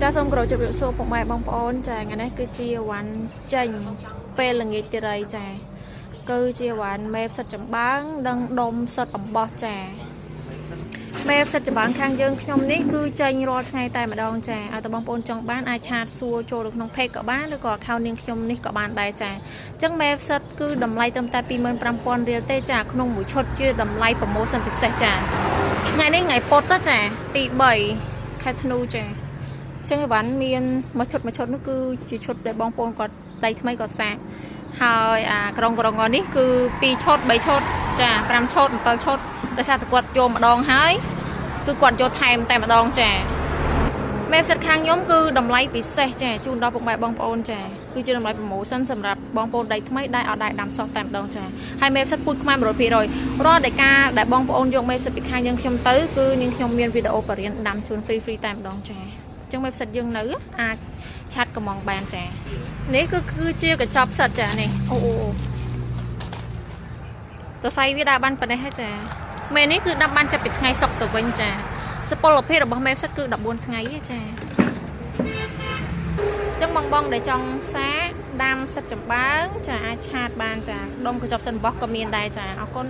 ចាសូមគោរពជម្រាបសួរពុកម៉ែបងប្អូនចាថ្ងៃនេះគឺជាវ៉ាន់ចេញពេលល្ងាចទីរៃចាគឺជាវ៉ាន់មេផ្សិតចម្បាំងនិងដុំផ្សិតអំបោះចាមេផ្សិតចម្បាំងខាងយើងខ្ញុំនេះគឺចេញរាល់ថ្ងៃតែម្ដងចាឲ្យតែបងប្អូនចង់បានអាចឆាតសួរចូលទៅក្នុង page ក៏បានឬក៏ account នាងខ្ញុំនេះក៏បានដែរចាអញ្ចឹងមេផ្សិតគឺតម្លៃត្រឹមតែ 25,000 រៀលទេចាក្នុងមួយឈុតជាតម្លៃ promotion ពិសេសចាថ្ងៃនេះថ្ងៃពុធចាទី3 ខែធ្នូចាចឹងវ៉ាន់មានមួយឈុតនោះគឺជាឈុតដែលបងប្អូនគាត់ដៃថ្មីគាត់សាកហើយអាក្រុងនេះគឺ2ឈុត3ឈុតចា5ឈុត7ឈុតដោយសារតែគាត់យកម្ដងហើយគឺគាត់យកថែមតែម្ដងចាមេផ្សិតខាងខ្ញុំគឺតម្លៃពិសេសចាជូនដល់ពុកម៉ែបងប្អូនចាគឺជាតម្លៃ promotion សម្រាប់បងប្អូនដៃថ្មីដែលអត់ដែរដាំសោះតែម្ដងចាហើយមេផ្សិតពូជខ្មែរ 100%រាល់តែការដែលបងប្អូនយកមេផ្សិតពីខាងយើងខ្ញុំទៅគឺនាងខ្ញុំមានវីដេអូបរិញ្ញាដាំជូន free តែម្ដងចាចឹងមេផ្សិតយើងនៅអាចឆាត់កំងបានចានេះគឺជាកញ្ចប់ផ្សិតចានេះអូតសៃវាដើរបានប៉ុណ្ណេះចាមេនេះគឺដាំបានចាប់ពីថ្ងៃសុក្រទៅវិញចាសុពលភាពរបស់មេផ្សិតគឺ14ថ្ងៃទេចាចឹងបងដែលចង់សាដាំផ្សិតចម្បាំងចាអាចឆាតបានចាដុំកញ្ចប់ផ្សិតរបស់ក៏មានដែរចាអរគុណ